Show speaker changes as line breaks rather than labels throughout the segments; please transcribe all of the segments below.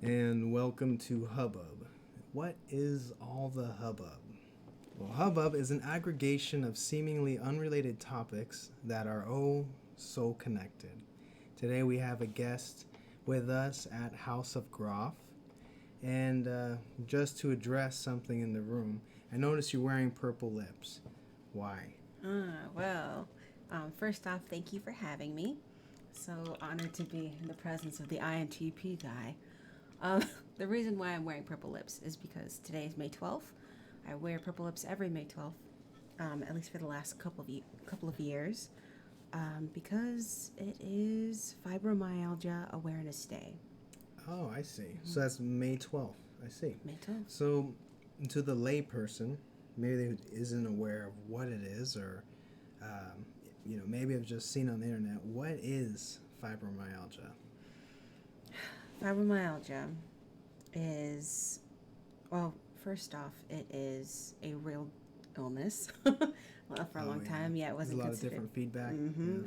and welcome to Hubbub. What is all the hubbub? Well, Hubbub is an aggregation of seemingly unrelated topics that are oh so connected. Today we have a guest with us at House of Groff, and just to address something in the room, I noticed you're wearing purple lips. Why?
First off, thank you for having me. So honored to be in the presence of the INTP guy. Um, the reason why I'm wearing purple lips is because today is May 12th. I wear purple lips every May 12th, at least for the last couple of years, because it is Fibromyalgia Awareness Day.
Oh, I see. So that's May 12th. I see.
May 12th.
So, to the layperson, maybe they isn't aware of what it is, or maybe I've just seen on the internet. What is fibromyalgia?
Fibromyalgia is, well, first off, it is a real illness. Well, for a long time, it wasn't
There's a lot
considered.
of different feedback.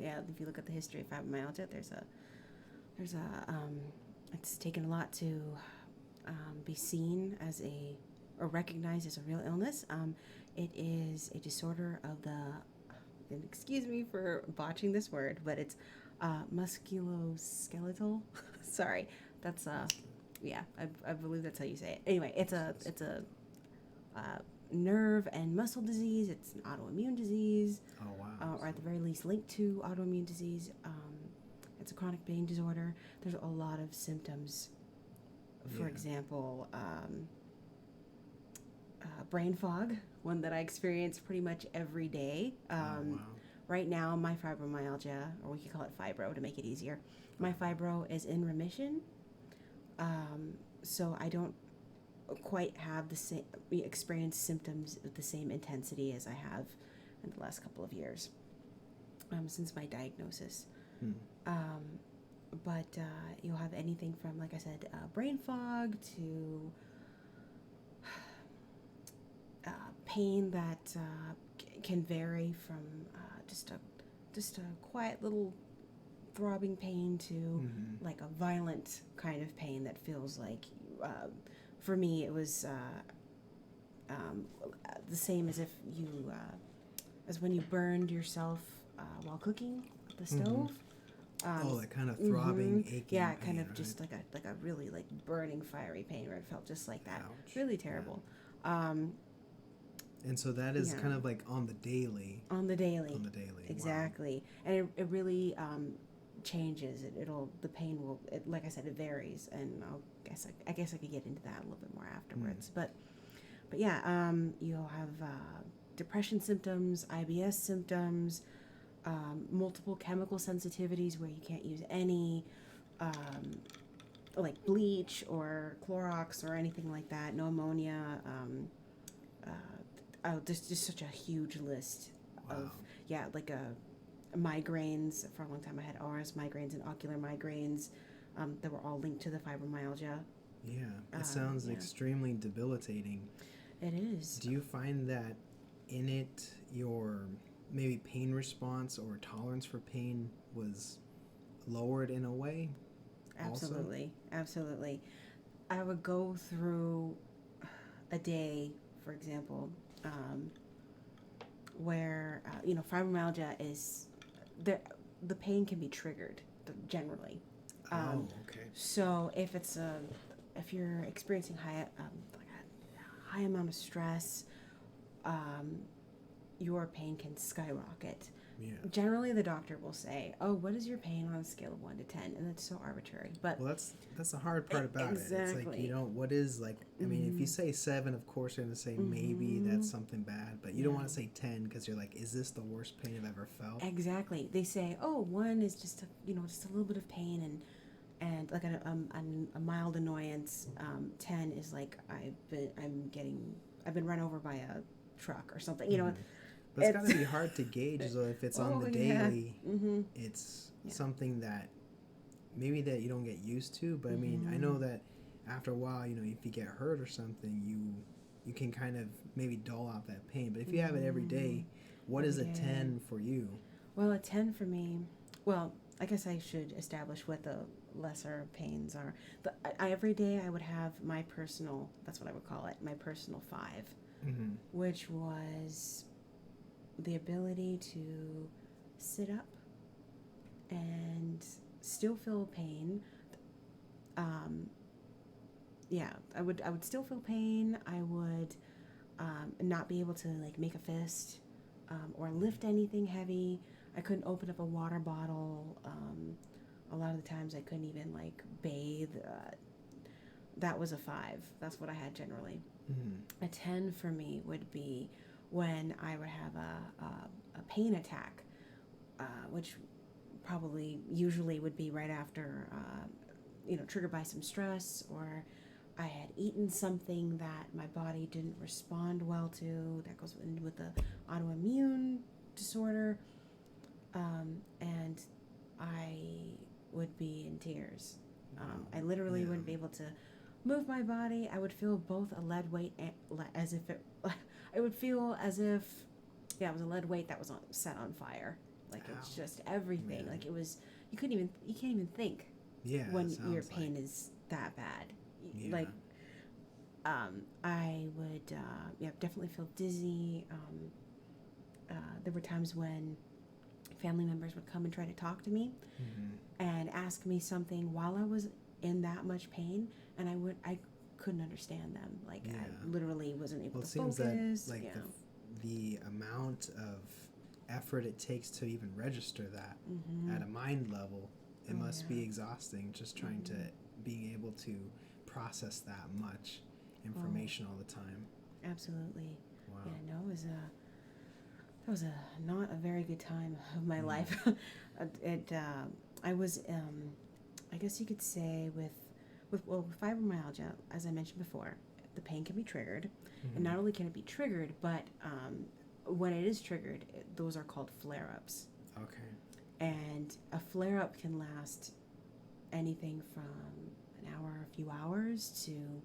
Yeah, if you look at the history of fibromyalgia, it's taken a lot to be seen as or recognized as a real illness. It is a disorder of and excuse me for botching this word, but it's musculoskeletal. Sorry, that's I believe that's how you say it. Anyway, it's a nerve and muscle disease. It's an autoimmune disease.
Oh wow!
Or at the very least linked to autoimmune disease. It's a chronic pain disorder. There's a lot of symptoms. For example, brain fog, one that I experience pretty much every day.
Wow.
Right now, my fibromyalgia, or we could call it fibro to make it easier, my fibro is in remission. So I don't quite have the same experience symptoms with the same intensity as I have in the last couple of years, since my diagnosis. But you'll have anything from, like I said, brain fog to pain that can vary from just a quiet little throbbing pain to like a violent kind of pain that feels like, for me, it was the same as if as when you burned yourself while cooking at the stove.
That kind of throbbing, aching.
Yeah,
pain,
kind of
right?
just like a really like burning, fiery pain where it felt just like that.
Ouch.
Really terrible.
And so that is kind of like on the daily.
On the daily.
Wow.
Exactly. And it really changes. The pain will, like I said, it varies. And I guess I could get into that a little bit more afterwards. But yeah, you'll have depression symptoms, IBS symptoms, multiple chemical sensitivities where you can't use any, like bleach or Clorox or anything like that. No ammonia. There's just such a huge list of like migraines. For a long time, I had RS migraines and ocular migraines that were all linked to the fibromyalgia.
Yeah, it sounds extremely debilitating.
It is.
Do you find that in it your maybe pain response or tolerance for pain was lowered in a way?
Absolutely. Absolutely. I would go through a day, for example, where fibromyalgia is the pain can be triggered generally.
Okay.
So if you're experiencing like a high amount of stress, your pain can skyrocket.
Yeah.
Generally, the doctor will say, "Oh, what is your pain on a scale of 1 to 10?" And that's so arbitrary. But
well, that's the hard part about it. It's like what is like. I mean, if you say 7, of course you're gonna say maybe that's something bad, but you don't want to say 10 because you're like, is this the worst pain I've ever felt?
Exactly. They say, "Oh, 1 is just a little bit of pain and like a mild annoyance. 10 is like I've been run over by a truck or something.
But it's got to be hard to gauge, though, if it's on the daily. It's something that maybe that you don't get used to. But I mean, I know that after a while, if you get hurt or something, you can kind of maybe dull out that pain. But if you have it every day, what is a 10 for you?
Well, a 10 for me. Well, I guess I should establish what the lesser pains are. Every day I would have my personal, that's what I would call it, my personal 5, which was the ability to sit up and still feel pain. I would still feel pain. I would not be able to like make a fist or lift anything heavy. I couldn't open up a water bottle. A lot of the times I couldn't even like bathe. That was a 5. That's what I had generally. A 10 for me would be when I would have a pain attack, which probably usually would be right after, triggered by some stress, or I had eaten something that my body didn't respond well to. That goes in with the autoimmune disorder. And I would be in tears. I literally wouldn't be able to move my body. I would feel both a lead weight and as if it would feel as if, it was a lead weight that was set on fire. Like it's just everything. Man. Like it was, you can't even think when your pain is that bad. Yeah. Like, I would, definitely feel dizzy. There were times when family members would come and try to talk to me and ask me something while I was in that much pain, and I couldn't understand them. Like I literally wasn't able to focus. Well, it seems that
the amount of effort it takes to even register that at a mind level, it must be exhausting just trying to being able to process that much information all the time.
Absolutely. Wow. Yeah, no, that was not a very good time of my life. I was, I guess you could say with fibromyalgia, as I mentioned before, the pain can be triggered, and not only can it be triggered, but when it is triggered, those are called flare-ups.
Okay.
And a flare-up can last anything from an hour, a few hours, to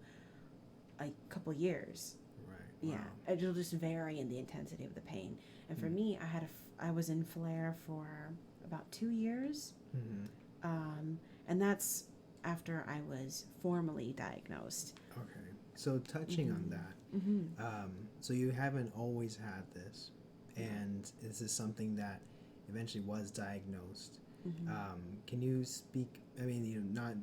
a couple years.
Right.
Yeah,
wow.
It'll just vary in the intensity of the pain. And for me, I was in flare for about 2 years, and that's after I was formally diagnosed.
Okay. So touching on that, so you haven't always had this, and this is something that eventually was diagnosed. Can you speak, I mean, not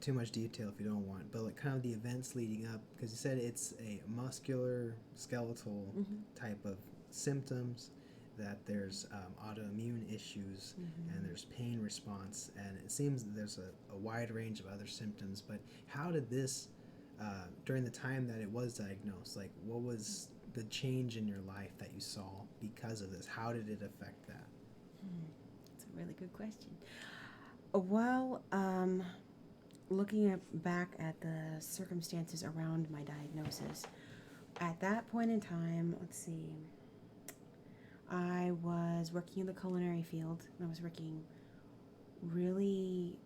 too much detail if you don't want, but like kind of the events leading up, because you said it's a muscular, skeletal type of symptoms, that there's autoimmune issues, and there's pain response, and it seems that there's a wide range of other symptoms. But how did this, during the time that it was diagnosed, like what was the change in your life that you saw because of this? How did it affect that?
That's a really good question. Well, looking back at the circumstances around my diagnosis, at that point in time, let's see, I was working in the culinary field. I was working really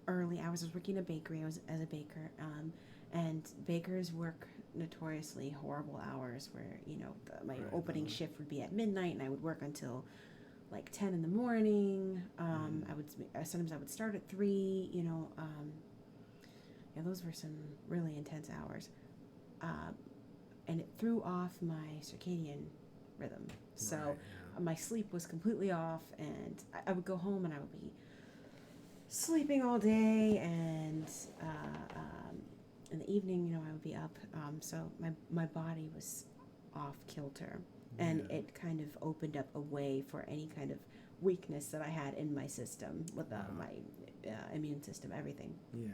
early. I was working in a bakery. I was as a baker, and bakers work notoriously horrible hours where, my opening shift would be at midnight, and I would work until like 10 in the morning. Sometimes I would start at 3, those were some really intense hours. And it threw off my circadian rhythm. So my sleep was completely off, and I would go home and I would be sleeping all day, and in the evening, I would be up. So my body was off kilter, and it kind of opened up a way for any kind of weakness that I had in my system with my immune system, everything.
Yeah.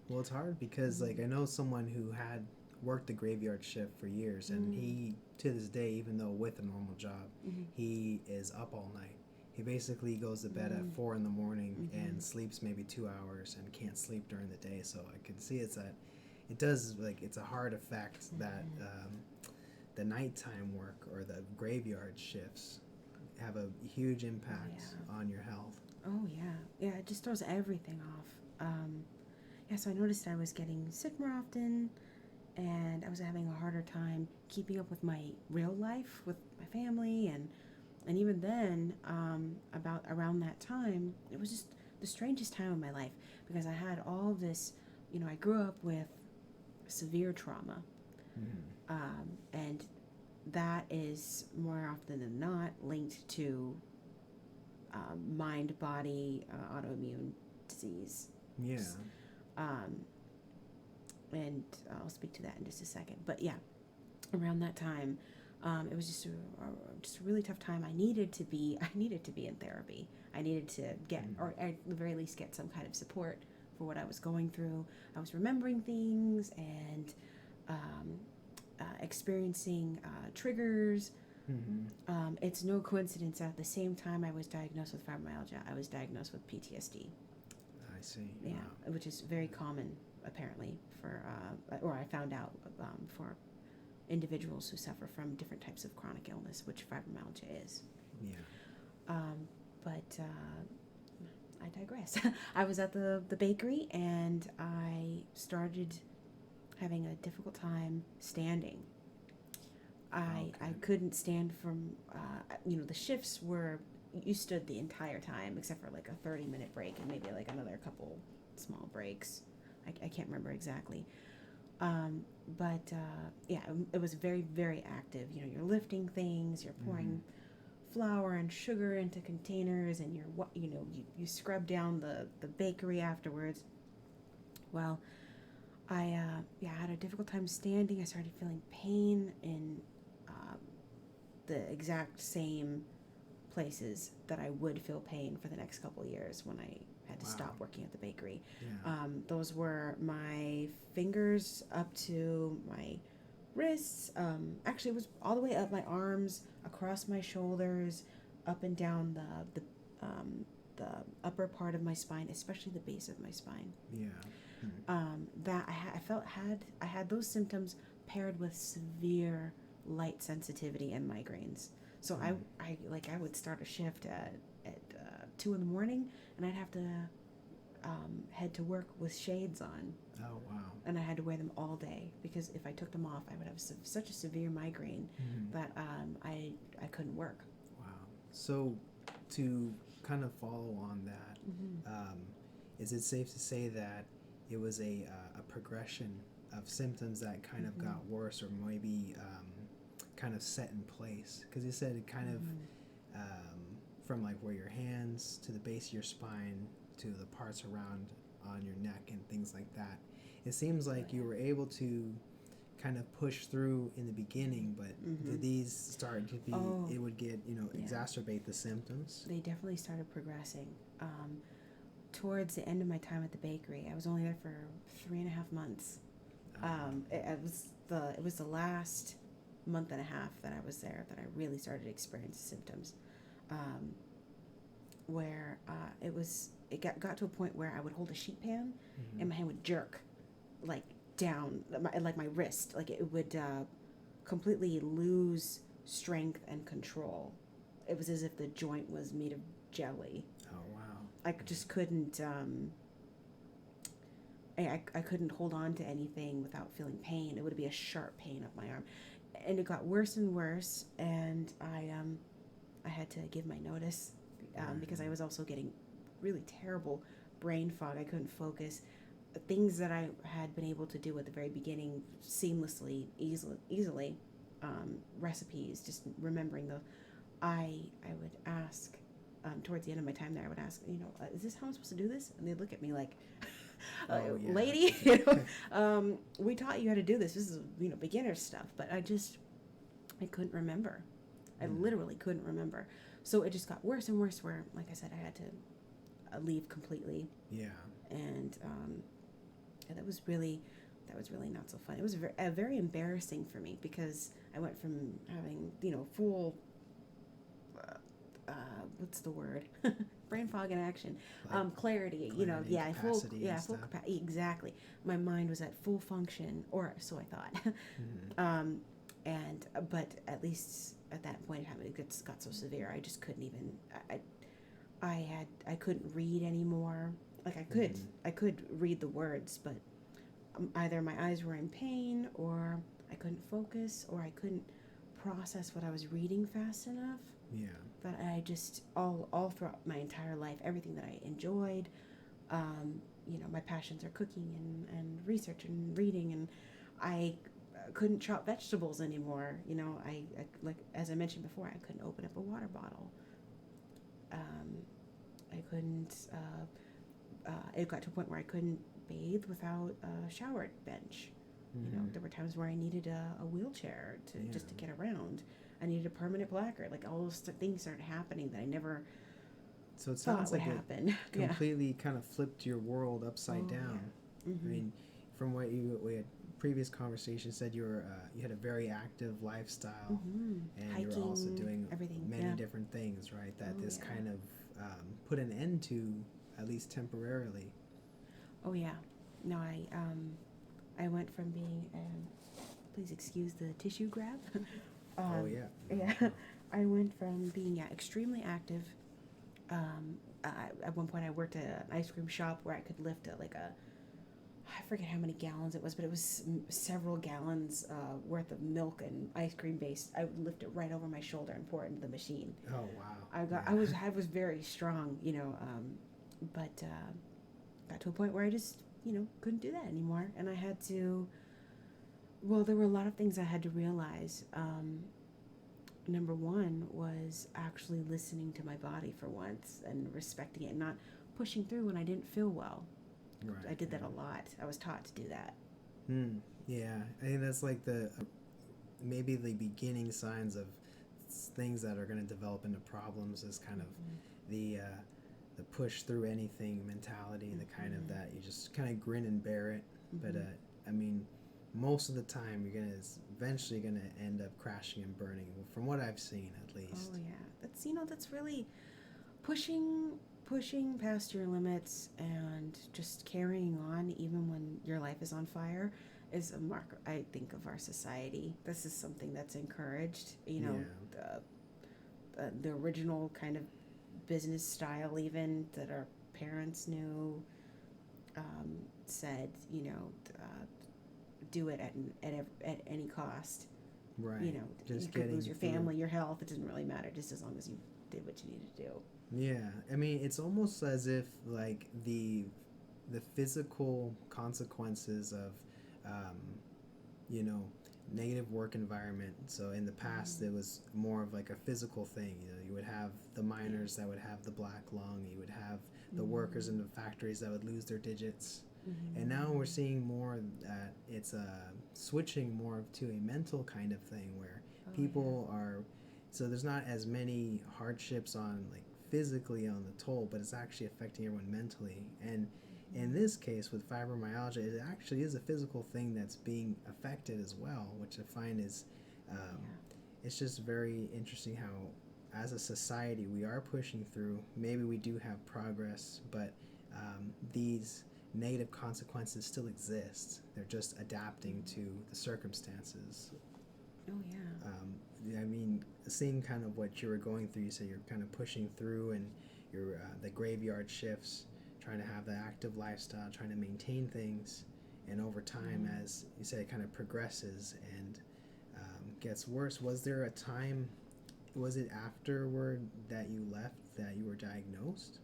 Well, it's hard because like I know someone who had worked the graveyard shift for years, and he, to this day, even though with a normal job, he is up all night. He basically goes to bed at 4 in the morning and sleeps maybe 2 hours and can't sleep during the day. So I can see it's a hard effect that the nighttime work or the graveyard shifts have a huge impact on your health.
Oh yeah, it just throws everything off. So I noticed I was getting sick more often, and I was having a harder time keeping up with my real life with my family, and even then, about around that time, it was just the strangest time of my life because I had all this, I grew up with severe trauma. And that is more often than not linked to mind-body autoimmune disease.
Yeah.
And I'll speak to that in just a second. But yeah, around that time, it was just a really tough time. I needed to be in therapy. I needed to get, or at the very least, get some kind of support for what I was going through. I was remembering things and experiencing triggers. It's no coincidence that at the same time I was diagnosed with fibromyalgia, I was diagnosed with PTSD.
I see.
Yeah,
Wow.
which is very common apparently for, or I found out for individuals who suffer from different types of chronic illness, which fibromyalgia is.
Yeah.
But I digress. I was at the bakery and I started having a difficult time standing. I couldn't stand from, the shifts were, you stood the entire time except for like a 30-minute break and maybe like another couple small breaks. I can't remember exactly. But it was very, very active. You're lifting things, you're pouring flour and sugar into containers, and you scrub down the bakery afterwards. Well, I had a difficult time standing. I started feeling pain in the exact same places that I would feel pain for the next couple of years when I had to stop working at the bakery.
Yeah.
Those were my fingers up to my wrists. Actually, it was all the way up my arms, across my shoulders, up and down the upper part of my spine, especially the base of my spine.
Yeah.
That I had those symptoms paired with severe light sensitivity and migraines. So I would start a shift at 2 a.m. and I'd have to head to work with shades on.
Oh, wow.
And I had to wear them all day because if I took them off, I would have such a severe migraine that I couldn't work.
Wow. So to kind of follow on that, is it safe to say that it was a progression of symptoms that kind of got worse or maybe kind of set in place? Because you said it kind of from like where your hands to the base of your spine to the parts around on your neck and things like that. It seems like you were able to kind of push through in the beginning, but did these start to be, it would get, exacerbate the symptoms?
They definitely started progressing. Towards the end of my time at the bakery, I was only there for 3.5 months. It was the last month and a half that I was there that I really started experiencing symptoms, where it got to a point where I would hold a sheet pan and my hand would jerk like down my wrist, like it would completely lose strength and control. It was as if the joint was made of jelly.
Oh, wow.
I just couldn't I couldn't hold on to anything without feeling pain. It would be a sharp pain up my arm, and it got worse and worse, and I had to give my notice because I was also getting really terrible brain fog. I couldn't focus. Things that I had been able to do at the very beginning seamlessly, easily, recipes, just remembering those. I would ask, towards the end of my time there, I would ask, is this how I'm supposed to do this? And they'd look at me like, lady, we taught you how to do this. This is, beginner stuff. But I couldn't remember. I literally couldn't remember. So it just got worse and worse where, like I said, I had to leave completely.
Yeah.
And that was really not so fun. It was very embarrassing for me because I went from having, full, what's the word? Brain fog in action. Clarity, full capacity. Exactly. My mind was at full function, or so I thought. But at least at that point in time, it got so severe, I just couldn't even, I couldn't read anymore. Like I could read the words, but either my eyes were in pain, or I couldn't focus, or I couldn't process what I was reading fast enough.
Yeah.
that I just all throughout my entire life, everything that I enjoyed, my passions are cooking and research and reading, and I couldn't chop vegetables anymore. I like, as I mentioned before, I couldn't open up a water bottle. I couldn't. It got to a point where I couldn't bathe without a shower bench.
Mm-hmm.
There were times where I needed a wheelchair just to get around. I needed a permanent placard. Like, all those things started happening that I never
So it
thought
sounds
would
like
happen.
it completely kind of flipped your world upside down.
Yeah. Mm-hmm.
I mean, from what we had previous conversation said, you had a very active lifestyle,
Mm-hmm.
and
Hiking,
you were also doing
everything.
many different things, right? That this kind of put an end to, at least temporarily.
Oh yeah. No, I went from being please excuse the tissue grab.
Oh yeah.
Yeah. I went from being extremely active. At one point, I worked at an ice cream shop where I could lift I forget how many gallons it was, but it was several gallons worth of milk and ice cream base. I would lift it right over my shoulder and pour it into the machine.
Oh wow.
I was very strong, but got to a point where I just couldn't do that anymore, and I had to. Well, there were a lot of things I had to realize. Number one was actually listening to my body for once and respecting it, and not pushing through when I didn't feel well.
Right.
I did that a lot. I was taught to do that.
Yeah, I think that's like maybe the beginning signs of things that are going to develop into problems is kind of the push through anything mentality, the kind of that you just kind of grin and bear it. But I mean, most of the time you're eventually gonna end up crashing and burning, from what I've seen at least.
Oh yeah, that's really pushing past your limits and just carrying on even when your life is on fire is a mark, I think, of our society. This is something that's encouraged. The original kind of business style, even that our parents knew, said, do it at any cost.
Right.
Just you could lose your family, your health. It doesn't really matter, just as long as you did what you needed to do.
Yeah, I mean, it's almost as if like the physical consequences of negative work environment. So in the past, it was more of like a physical thing. You would have the miners that would have the black lung. You would have the workers in the factories that would lose their digits. And now we're seeing more that it's switching more to a mental kind of thing where people are. So there's not as many hardships on like physically on the toll, but it's actually affecting everyone mentally. And in this case with fibromyalgia, it actually is a physical thing that's being affected as well, which I find is it's just very interesting how as a society we are pushing through. Maybe we do have progress, but these negative consequences still exist. They're just adapting to the circumstances.
Oh yeah.
I mean, seeing kind of what you were going through, you say you're kind of pushing through, and you're the graveyard shifts, trying to have the active lifestyle, trying to maintain things, and over time, as you say, it kind of progresses and gets worse. Was there a time? Was it afterward that you left that you were diagnosed?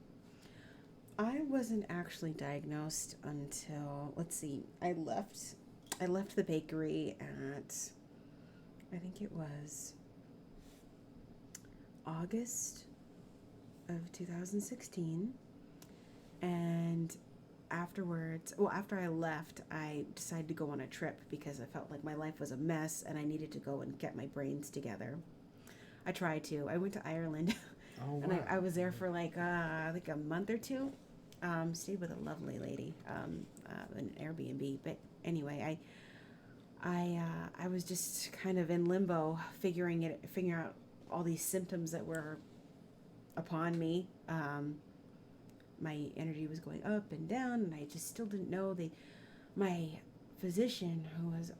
I wasn't actually diagnosed until, let's see, I left the bakery at, I think it was August of 2016, and afterwards, after I left, I decided to go on a trip because I felt like my life was a mess and I needed to go and get my brains together. I tried to. I went to Ireland.
Oh, wow.
And I was there for like a month or two. Stayed with a lovely lady, an Airbnb. But anyway, I was just kind of in limbo, figuring out all these symptoms that were upon me. My energy was going up and down, and I just still didn't know. My physician, who was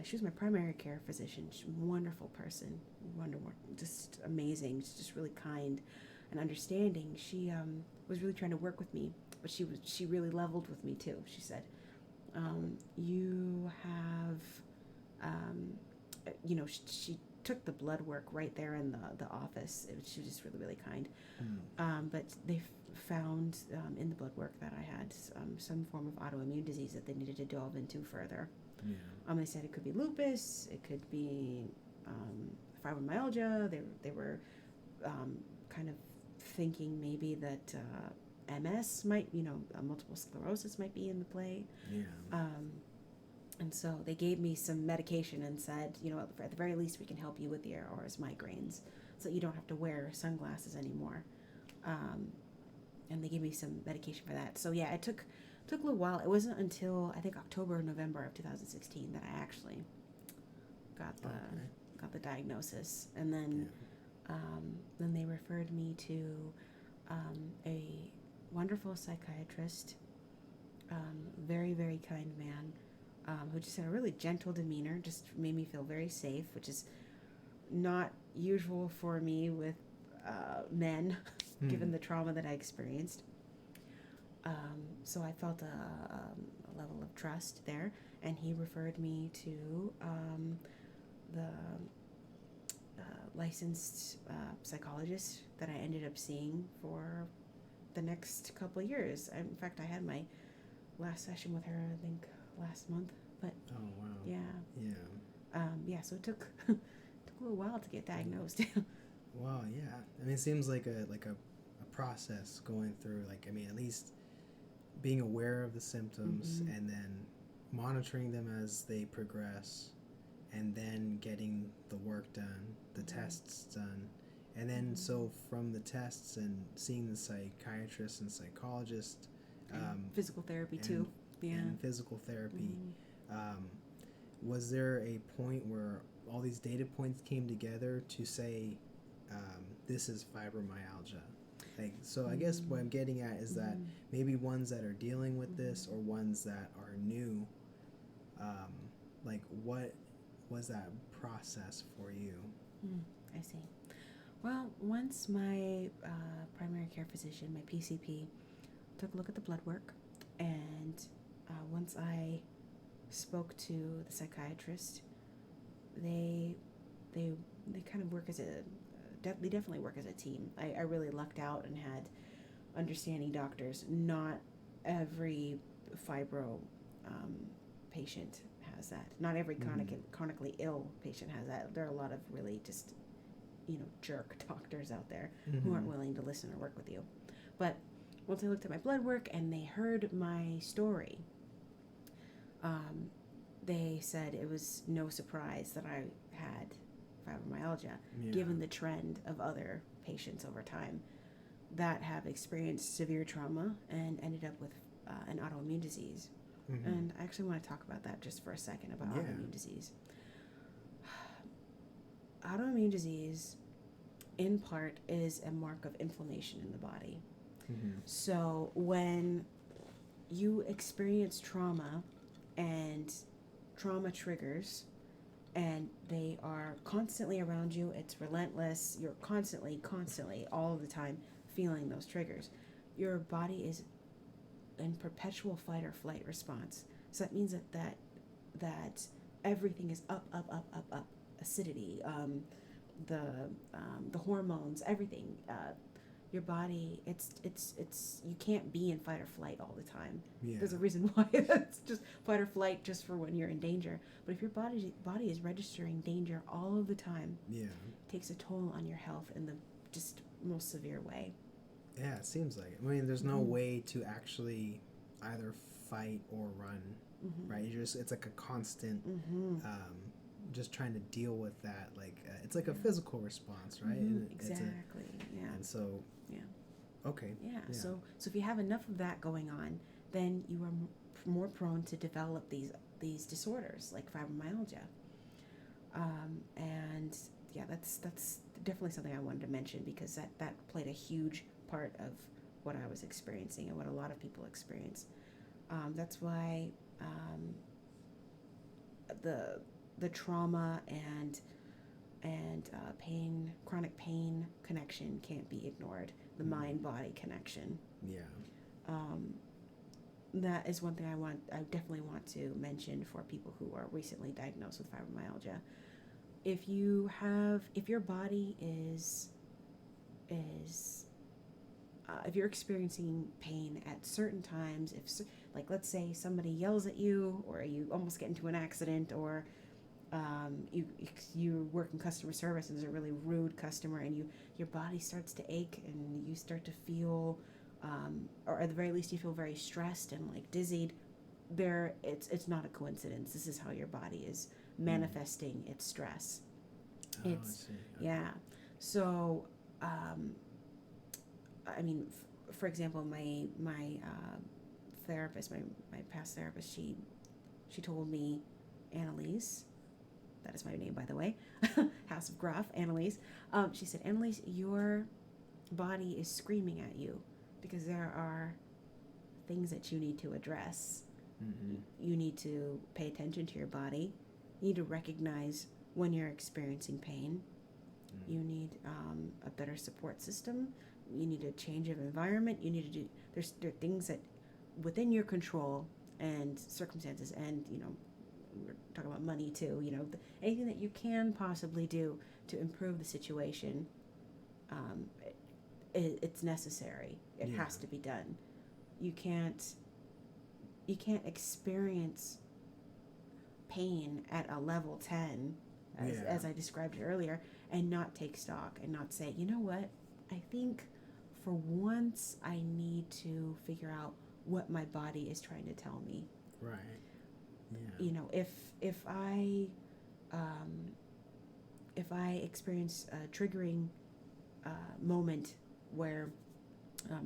she was my primary care physician. She's a wonderful person, wonderful, just amazing, just really kind and understanding. She was really trying to work with me, but she really leveled with me too. She said, you have, she took the blood work right there in the office. She was just really, really kind. But they found in the blood work that I had some form of autoimmune disease that they needed to delve into further.
Yeah.
They said it could be lupus, it could be fibromyalgia. They were kind of thinking maybe that MS might, multiple sclerosis might be in the play.
Yeah.
And so they gave me some medication and said, at the very least, we can help you with your ORS migraines so that you don't have to wear sunglasses anymore. And they gave me some medication for that. So yeah, it took a little while. It wasn't until I think October or November of 2016 that I actually got the diagnosis. And then then they referred me to a wonderful psychiatrist, very, very kind man, who just had a really gentle demeanor, just made me feel very safe, which is not usual for me with men, given the trauma that I experienced. So I felt a level of trust there, and he referred me to the licensed psychologist that I ended up seeing for the next couple of years. In fact, I had my last session with her, I think, last month. But
oh wow.
Yeah. So it took a little while to get diagnosed.
Wow. Yeah. I mean, it seems like a process going through. Like, I mean, at least being aware of the symptoms and then monitoring them as they progress, and then getting the work done, the tests done. And then so from the tests and seeing the psychiatrist and psychologist,
physical therapy too. Yeah.
And physical therapy. Was there a point where all these data points came together to say, this is fibromyalgia? Like, so I guess what I'm getting at is that maybe ones that are dealing with this or ones that are new, like what was that process for you?
I see. Well, once my primary care physician, my PCP, took a look at the blood work, and once I spoke to the psychiatrist, they kind of work as they definitely work as a team. I really lucked out and had understanding doctors. Not every fibro patient has that. Not every chronically ill patient has that. There are a lot of really just jerk doctors out there who aren't willing to listen or work with you. But once I looked at my blood work and they heard my story, they said it was no surprise that I had fibromyalgia, given the trend of other patients over time that have experienced severe trauma and ended up with an autoimmune disease. And I actually want to talk about that just for a second, about autoimmune disease. Autoimmune disease, in part, is a mark of inflammation in the body. So when you experience trauma and trauma triggers, and they are constantly around you, it's relentless, you're constantly, all the time feeling those triggers, your body is in perpetual fight or flight response. So that means that everything is up, acidity, the hormones, everything. Your body, it's you can't be in fight or flight all the time. There's a reason why that's just fight or flight, just for when you're in danger. But if your body is registering danger all of the time, it takes a toll on your health in the just most severe way.
Yeah, it seems like it. I mean, there's no way to actually either fight or run, right? It's like a constant, just trying to deal with that. Like, it's like a physical response, right?
Exactly.
And so, okay.
So if you have enough of that going on, then you are more prone to develop these disorders like fibromyalgia. And that's definitely something I wanted to mention, because that played a huge part of what I was experiencing and what a lot of people experience. That's why the trauma and pain, chronic pain connection can't be ignored. The mind-body connection. That is one thing I definitely want to mention for people who are recently diagnosed with fibromyalgia. if your body is if you're experiencing pain at certain times, like let's say somebody yells at you, or you almost get into an accident, or you work in customer service and there's a really rude customer, and your body starts to ache and you start to feel, or at the very least you feel very stressed and like dizzied. It's not a coincidence. This is how your body is manifesting its stress.
Oh,
It's
I see. Okay.
yeah. So I mean, for example, my therapist, my past therapist, she told me, Annalise, that is my name by the way, House of Gruff, Annalise. She said, Annalise, your body is screaming at you because there are things that you need to address.
Mm-hmm.
You need to pay attention to your body. You need to recognize when you're experiencing pain.
Mm-hmm.
You need a better support system. You need a change of environment. You need to do. There are things that within your control and circumstances, and we're talking about money too. Anything that you can possibly do to improve the situation, it's necessary. It has to be done. You can't experience pain at a level 10, as I described it earlier, and not take stock and not say, you know what, I think for once I need to figure out what my body is trying to tell me.
Right. Yeah.
If I experience a triggering moment where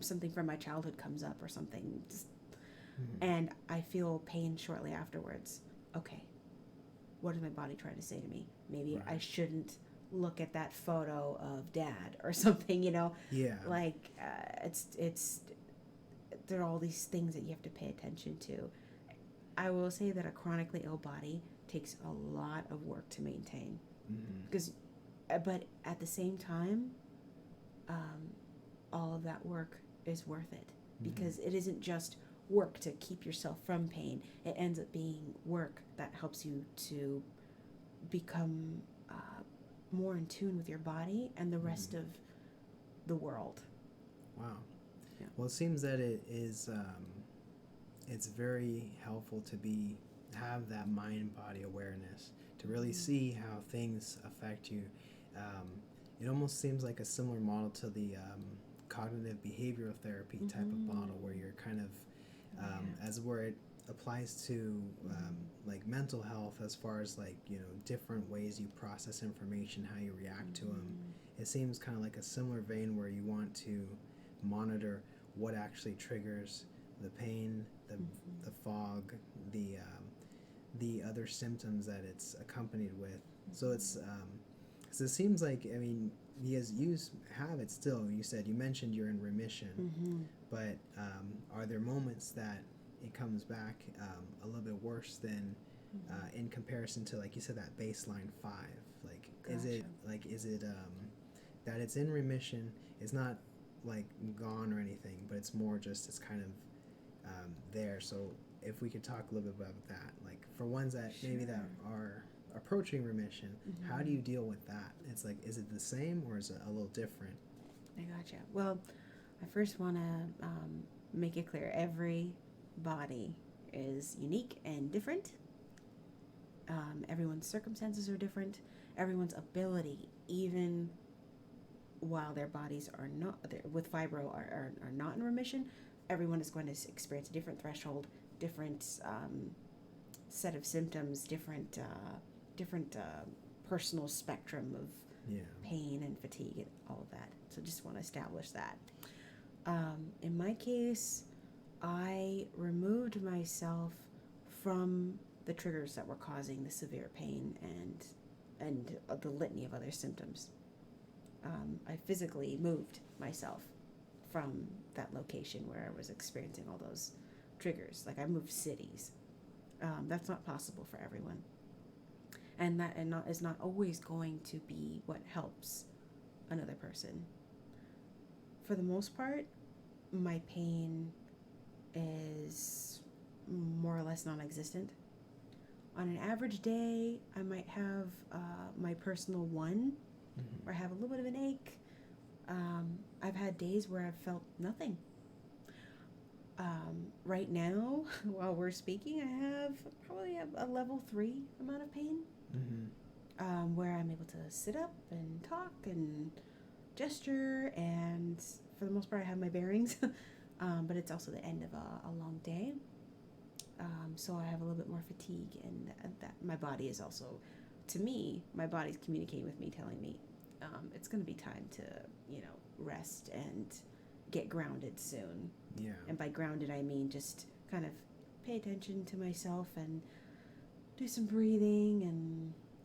something from my childhood comes up or something, and I feel pain shortly afterwards, okay, what is my body trying to say to me? Maybe I shouldn't look at that photo of dad or something,
Yeah.
like it's there are all these things that you have to pay attention to. I will say that a chronically ill body takes a lot of work to maintain, but at the same time, all of that work is worth it, because it isn't just work to keep yourself from pain. It ends up being work that helps you to become more in tune with your body and the rest of the world.
Wow.
Yeah.
Well, it seems that it is. It's very helpful to have that mind-body awareness, to really see how things affect you. It almost seems like a similar model to the cognitive behavioral therapy type of model, where you're kind of as where it applies to like mental health, as far as like different ways you process information, how you react to them. It seems kind of like a similar vein, where you want to monitor what actually triggers the pain, the fog, the other symptoms that it's accompanied with. So it's because it seems like, I mean, because you have it still. You mentioned you're in remission, but are there moments that it comes back a little bit worse than in comparison to, like you said, that baseline 5? Like,
Gotcha.
is it that it's in remission? It's not like gone or anything, but it's more just it's kind of there. So if we could talk a little bit about that, like for ones that maybe that are approaching remission, how do you deal with that? It's like, is it the same or is it a little different?
I gotcha. Well, I first want to make it clear, every body is unique and different. Everyone's circumstances are different. Everyone's ability, even while their bodies are not with fibro are not in remission, everyone is going to experience a different threshold, different set of symptoms, different personal spectrum of pain and fatigue and all of that. So just want to establish that. In my case, I removed myself from the triggers that were causing the severe pain and the litany of other symptoms. I physically moved myself from that location where I was experiencing all those triggers. Like, I moved cities. That's not possible for everyone, and that is not always going to be what helps another person. For the most part, my pain is more or less non-existent. On an average day, I might have my personal one, where I have a little bit of an ache. I've had days where I've felt nothing. Right now, while we're speaking, I have probably a level 3 amount of pain, where I'm able to sit up and talk and gesture, and for the most part, I have my bearings. But it's also the end of a long day. So I have a little bit more fatigue, and that my body is also, to me, my body's communicating with me, telling me it's going to be time to, rest and get grounded soon.
Yeah.
And by grounded, I mean just kind of pay attention to myself and do some breathing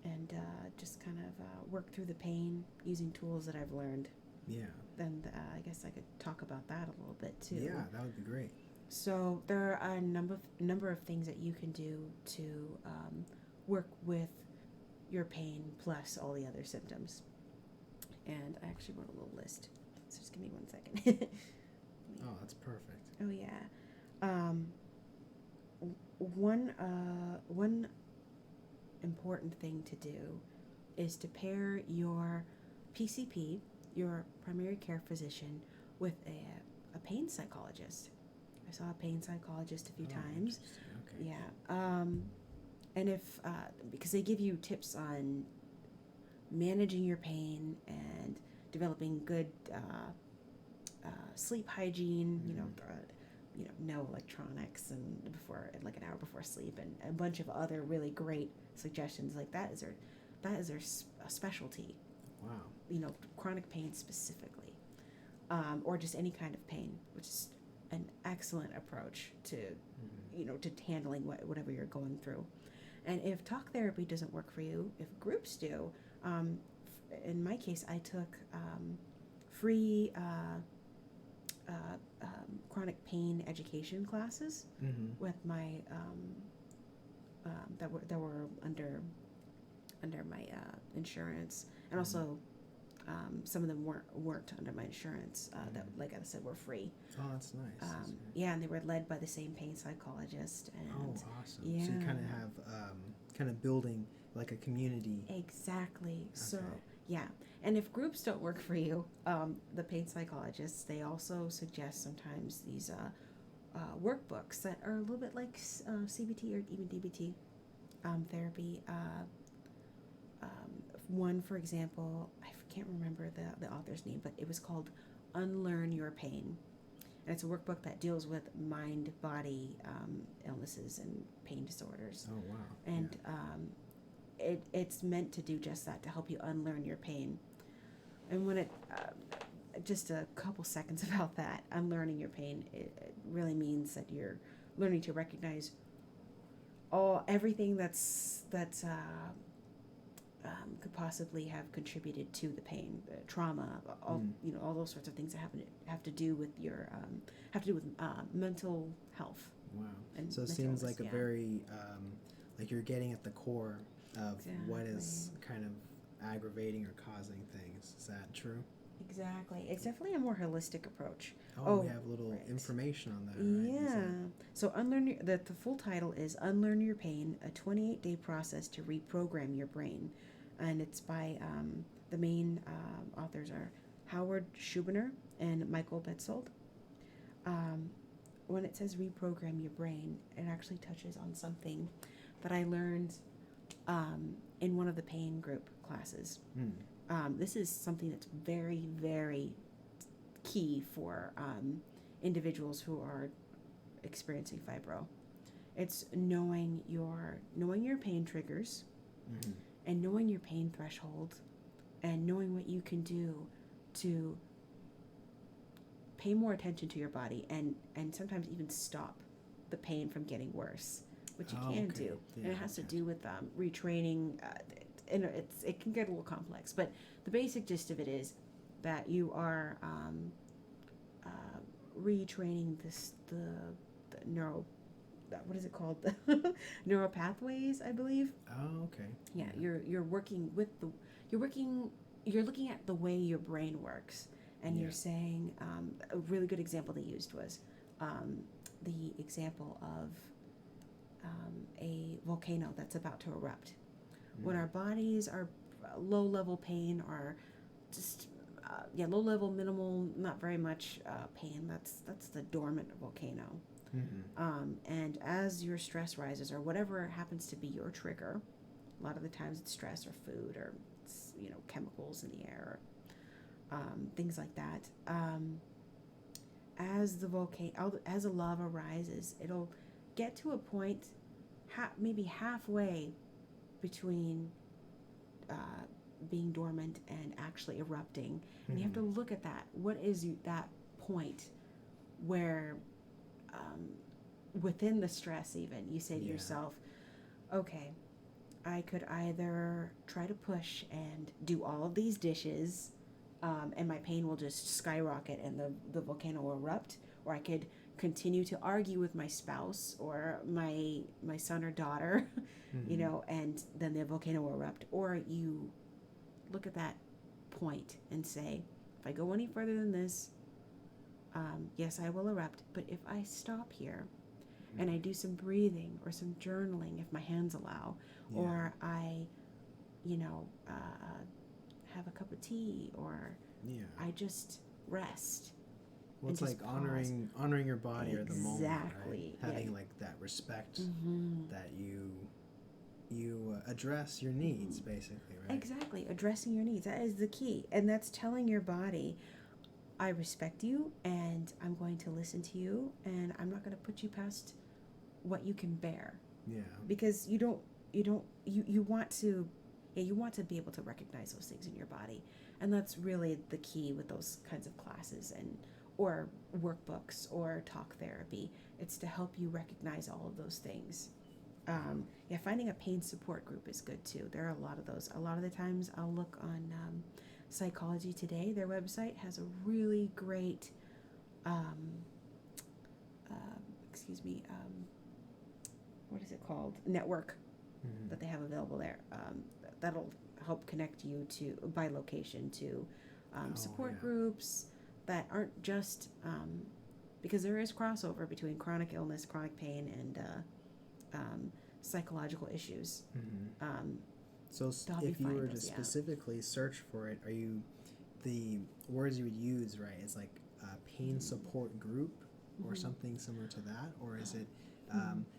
and just kind of work through the pain using tools that I've learned.
Yeah.
And I guess I could talk about that a little bit too.
Yeah, that would be great.
So there are a number of things that you can do to work with your pain plus all the other symptoms. And I actually wrote a little list. So just give me 1 second.
Oh, that's perfect.
Oh yeah. One important thing to do is to pair your PCP, your primary care physician, with a pain psychologist. I saw a pain psychologist a few times.
Okay.
Yeah. And if because they give you tips on managing your pain and developing good sleep hygiene. No electronics and like an hour before sleep, and a bunch of other really great suggestions. Like that is their specialty.
Wow.
Chronic pain specifically, or just any kind of pain, which is an excellent approach to to handling whatever you're going through. And if talk therapy doesn't work for you, if groups do, in my case, I took free chronic pain education classes with my that were under my insurance, and also some of them weren't under my insurance. That, like I said, were free.
Oh, that's nice.
Yeah, and they were led by the same pain psychologist. And
awesome.
Yeah.
So you kind of have building like a community.
Exactly.
Okay.
So yeah, and if groups don't work for you, the pain psychologists, they also suggest sometimes these workbooks that are a little bit like CBT or even DBT therapy. One, for example, I can't remember the author's name, but it was called Unlearn Your Pain. And it's a workbook that deals with mind-body illnesses and pain disorders.
Oh, wow.
And it's meant to do just that, to help you unlearn your pain. And when just a couple seconds about that, unlearning your pain, it really means that you're learning to recognize everything that's could possibly have contributed to the pain, trauma, all those sorts of things that have to do with your mental health.
Wow.
And
so it seems like a very like you're getting at the core of what is kind of aggravating or causing things. Is that true?
Exactly. It's definitely a more holistic approach.
We have a little information on that. Right?
Yeah. So the full title is Unlearn Your Pain, a 28-day process to reprogram your brain. And it's by the main authors are Howard Schubiner and Michael Betzold. When it says reprogram your brain, it actually touches on something that I learned in one of the pain group classes. This is something that's very, very key for individuals who are experiencing fibro. It's knowing your pain triggers, and knowing your pain threshold, and knowing what you can do to pay more attention to your body and sometimes even stop the pain from getting worse, which you can do.
Yeah,
and it has to do with retraining. And it can get a little complex, but the basic gist of it is that you are retraining the neural, what is it called? Neural pathways, I believe.
Oh, okay.
Yeah, you're working with you're looking at the way your brain works, and you're saying a really good example they used was the example of a volcano that's about to erupt. When our bodies are low level pain or just low level, minimal, not very much pain, that's the dormant volcano. And as your stress rises, or whatever happens to be your trigger, a lot of the times it's stress or food or it's, chemicals in the air, things like that. As the lava rises, it'll get to a point, maybe halfway between being dormant and actually erupting, and you have to look at that. What is that point where, within the stress, even you say to yourself, okay, I could either try to push and do all of these dishes, and my pain will just skyrocket and the volcano will erupt, or I could continue to argue with my spouse or my son or daughter, and then the volcano will erupt. Or you look at that point and say, if I go any further than this, yes, I will erupt. But if I stop here and I do some breathing or some journaling, if my hands allow, or I, have a cup of tea, or I just rest.
Well, it's like honoring your body or the moment, right? Having like that respect that you address your needs, basically, right?
Exactly, addressing your needs. That is the key, and that's telling your body, I respect you, and I'm going to listen to you, and I'm not going to put you past what you can bear.
Yeah.
Because you want to be able to recognize those things in your body, and that's really the key with those kinds of classes or workbooks or talk therapy. It's to help you recognize all of those things. Finding a pain support group is good too. There are a lot of those. A lot of the times I'll look on Psychology Today. Their website has a really great what is it called? Network that they have available there. That'll help connect you by location to support groups that aren't just because there is crossover between chronic illness, chronic pain, and psychological issues.
So if you were to specifically search for it, are you, the words you would use, right, is like a pain support group or something similar to that? Or is it,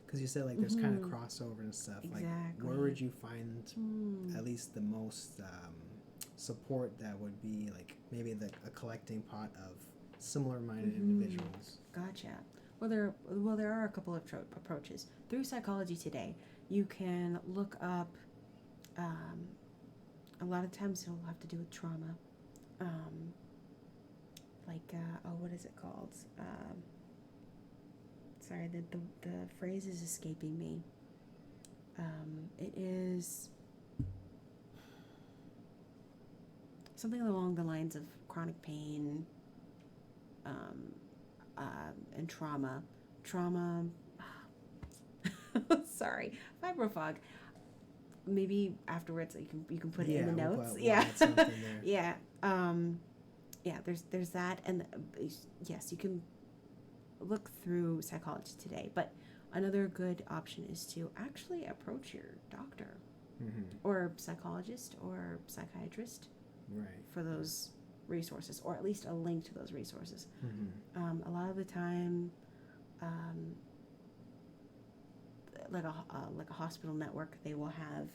because you said like there's kind of crossover and stuff.
Exactly.
Like where would you find at least the most support that would be like maybe a collecting pot of similar-minded individuals?
Gotcha. Well, there are a couple of approaches. Through Psychology Today, you can look up, a lot of times it'll have to do with trauma. What is it called? Sorry, the phrase is escaping me. It is something along the lines of chronic pain, and trauma. Sorry, fibrofog. Maybe afterwards you can put it in the notes.
We'll add something there.
There's that, and yes, you can look through Psychology Today. But another good option is to actually approach your doctor or psychologist or psychiatrist for those resources, or at least a link to those resources. A lot of the time, like a hospital network, they will have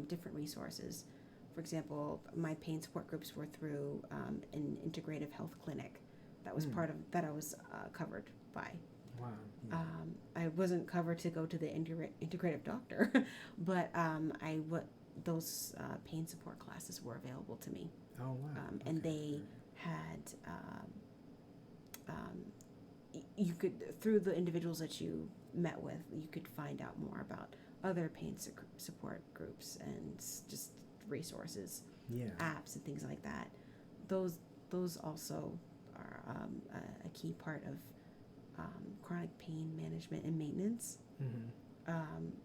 different resources. For example, my pain support groups were through an integrative health clinic that was that I was covered by.
Wow. Yeah.
I wasn't covered to go to the integrative doctor, but those pain support classes were available to me.
Oh, wow.
And they had, you could, through the individuals that you met with, you could find out more about other pain support groups and just resources, apps and things like that. Those also are a key part of chronic pain management and maintenance,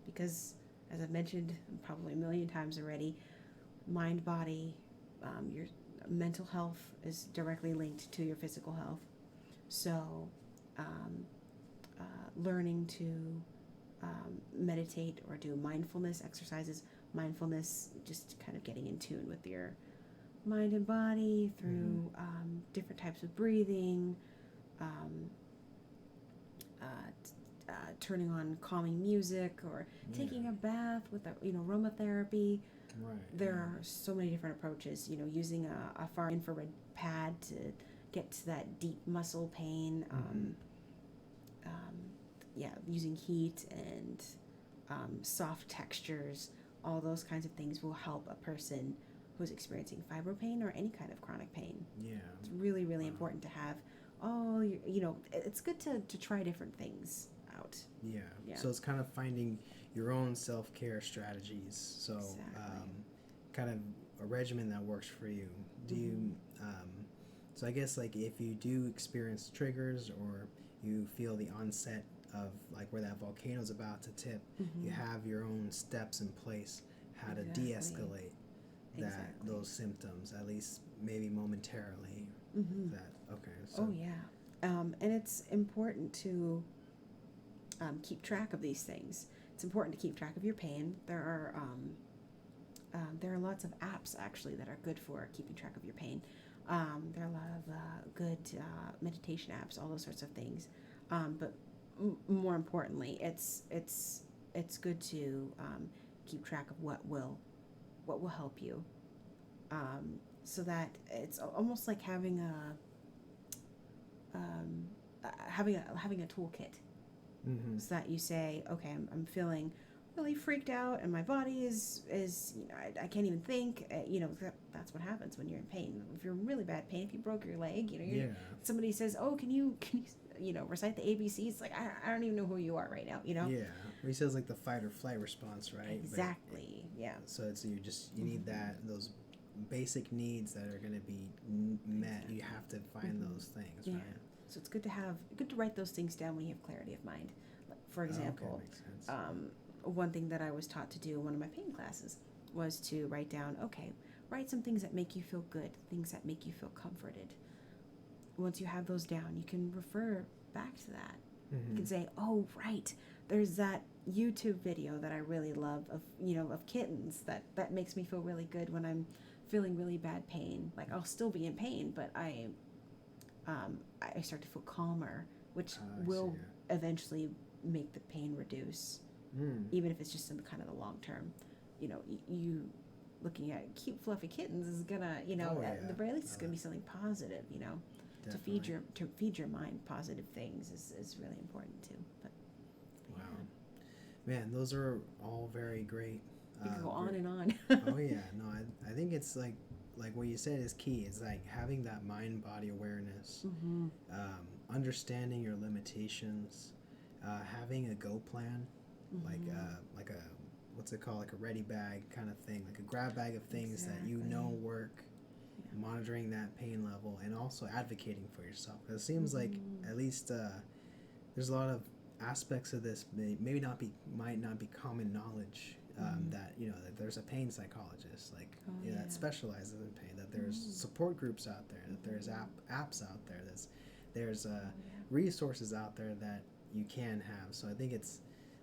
because, as I've mentioned probably a million times already, mind, body, your mental health is directly linked to your physical health. So learning to meditate or do mindfulness exercises. Mindfulness, just kind of getting in tune with your mind and body through different types of breathing, um, turning on calming music, or taking a bath with aromatherapy.
Right.
There are so many different approaches. Using a far infrared pad to get to that deep muscle pain. Using heat and soft textures. All those kinds of things will help a person who's experiencing fibro pain or any kind of chronic pain.
Yeah.
It's really, really important to have. It's good to try different things out.
Yeah.
Yeah.
So it's kind of finding your own self-care strategies. So kind of a regimen that works for you. Do you so I guess like if you do experience triggers or you feel the onset of like where that volcano's about to tip, you have your own steps in place how to de-escalate those symptoms, at least maybe momentarily. So
and it's important to keep track of these things. It's important to keep track of your pain. There are lots of apps actually that are good for keeping track of your pain. There are a lot of good meditation apps, all those sorts of things. But more importantly, it's good to keep track of what will help you, so that it's almost like having a toolkit. So that you say, okay, I'm feeling really freaked out, and my body is I can't even think. That's what happens when you're in pain. If you're in really bad pain, if you broke your leg, somebody says, oh, can you recite the ABCs? It's like I don't even know who you are right now.
Yeah, he says like the fight or flight response, right?
Exactly. So
it's you need those basic needs that are going to be met. You have to find those things, right?
So it's good to write those things down when you have clarity of mind. For example,
makes sense.
One thing that I was taught to do in one of my pain classes was to write down, write some things that make you feel good, things that make you feel comforted. Once you have those down, you can refer back to that. You can say, oh, right, there's that YouTube video that I really love of kittens that makes me feel really good when I'm feeling really bad pain. Like I'll still be in pain, but I start to feel calmer, which will eventually make the pain reduce, even if it's just in kind of the long term. You looking at cute fluffy kittens is gonna, at the very least, it's gonna be something positive.
Definitely.
To feed your mind positive things is really important too. But
wow, man, those are all very great.
You can go on and on.
Oh yeah, no, I think it's like what you said is key. It's like having that mind-body awareness, understanding your limitations, having a go plan, like a what's it called, like a ready bag kind of thing, like a grab bag of things that work. Monitoring that pain level and also advocating for yourself. It seems like at least there's a lot of aspects of this might not be common knowledge. That that there's a pain psychologist that specializes in pain, that there's support groups out there, that there's apps out there, there's resources out there that you can have. So I think it's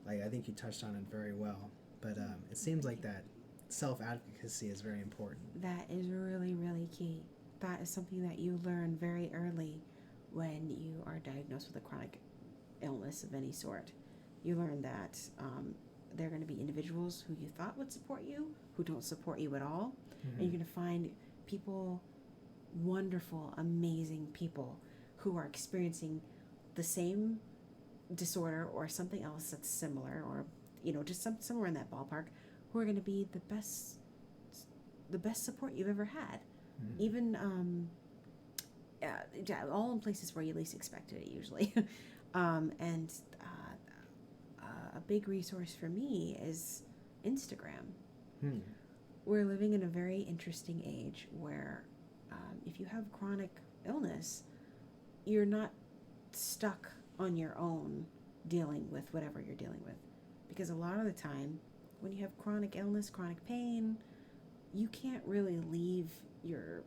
I think you touched on it very well, but it seems like that self-advocacy is very important.
That is really, really key. That is something that you learn very early when you are diagnosed with a chronic illness of any sort. You learn that there are going to be individuals who you thought would support you who don't support you at all. And you're going to find people, wonderful, amazing people who are experiencing the same disorder or something else that's similar, or just somewhere in that ballpark, who are going to be the best support you've ever had. Even all in places where you least expected it usually. And a big resource for me is Instagram. We're living in a very interesting age where if you have chronic illness, you're not stuck on your own dealing with whatever you're dealing with. Because a lot of the time, when you have chronic illness, chronic pain, you can't really leave your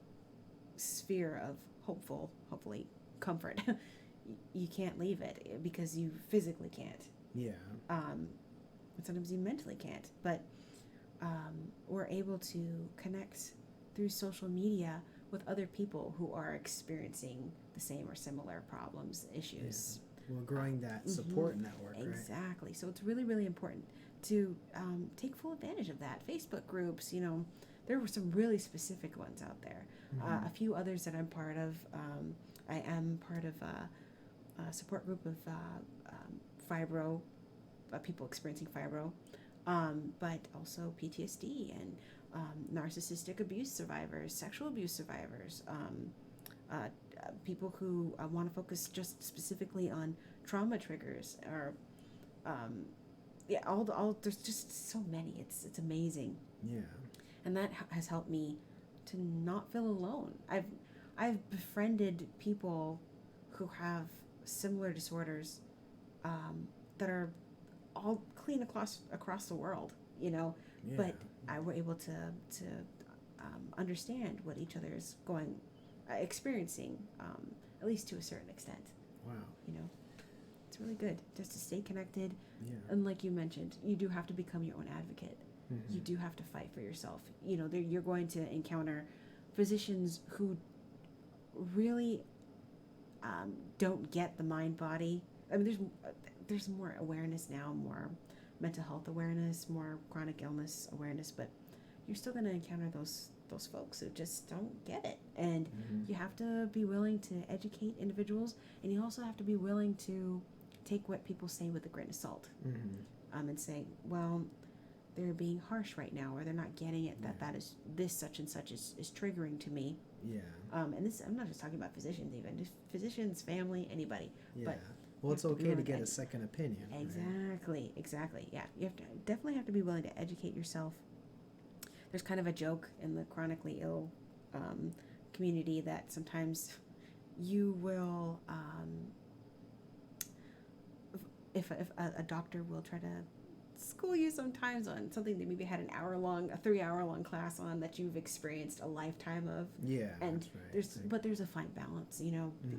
sphere of hopefully, comfort. You can't leave it because you physically can't.
Yeah.
And sometimes you mentally can't. But we're able to connect through social media with other people who are experiencing the same or similar problems, issues.
Well, growing that support network, right?
Exactly. So it's really, really important to take full advantage of that. Facebook groups, there were some really specific ones out there. A few others that I'm part of. I am part of a support group of fibro, people experiencing fibro, but also PTSD and narcissistic abuse survivors, sexual abuse survivors, people who want to focus just specifically on trauma triggers, or there's just so many. It's amazing.
Yeah.
And that has helped me to not feel alone. I've befriended people who have similar disorders that are all clean across the world,
Yeah.
but I were able to understand what each other is experiencing, at least to a certain extent.
Wow.
It's really good just to stay connected.
Yeah.
And like you mentioned, you do have to become your own advocate. You do have to fight for yourself. You're going to encounter physicians who really don't get the mind body. I mean, there's more awareness now, more mental health awareness, more chronic illness awareness, but you're still going to encounter those folks who just don't get it. And you have to be willing to educate individuals, and you also have to be willing to take what people say with a grain of salt, and say, well, they're being harsh right now, or they're not getting it, that is this such and such is triggering to me.
Yeah.
And this, I'm not just talking about physicians, even just physicians, family, anybody.
Yeah.
But
well, it's okay to get a second opinion.
Exactly.
Right?
Exactly. Yeah. You definitely have to be willing to educate yourself. There's kind of a joke in the chronically ill community that sometimes you will, if a doctor will try to school you sometimes on something that maybe had a 3-hour-long class on that you've experienced a lifetime of.
Yeah.
And
that's right.
there's a fine balance,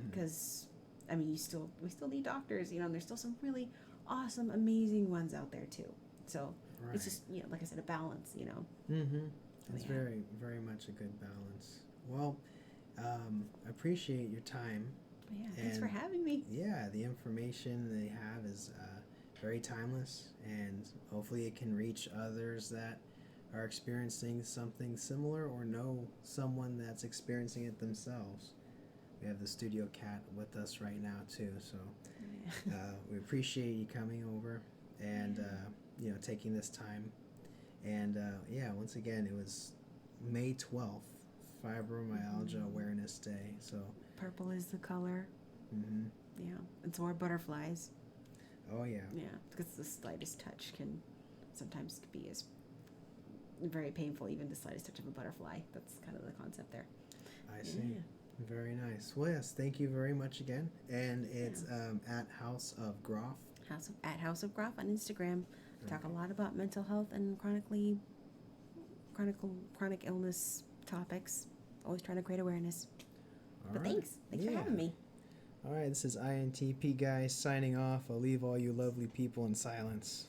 because I mean, we still need doctors, and there's still some really awesome, amazing ones out there too. So it's just, like I said, a balance,
It's very, very much a good balance. Well, I appreciate your time.
Yeah, thanks for having me.
Yeah, the information they have is very timeless, and hopefully it can reach others that are experiencing something similar or know someone that's experiencing it themselves. We have the studio cat with us right now too, so we appreciate you coming over and taking this time. And once again, it was May 12th, Fibromyalgia Awareness Day. So
purple is the color. Yeah, and so are butterflies.
Oh yeah.
Yeah, because the slightest touch can sometimes be as very painful, even the slightest touch of a butterfly. That's kind of the concept there.
I see. Very nice. Well, yes, thank you very much again. And it's at House of Groff.
House of Groff on Instagram.
Okay.
Talk a lot about mental health and chronic illness topics. Always trying to create awareness. But thanks for having me.
All right, this is INTP Guy signing off. I'll leave all you lovely people in silence.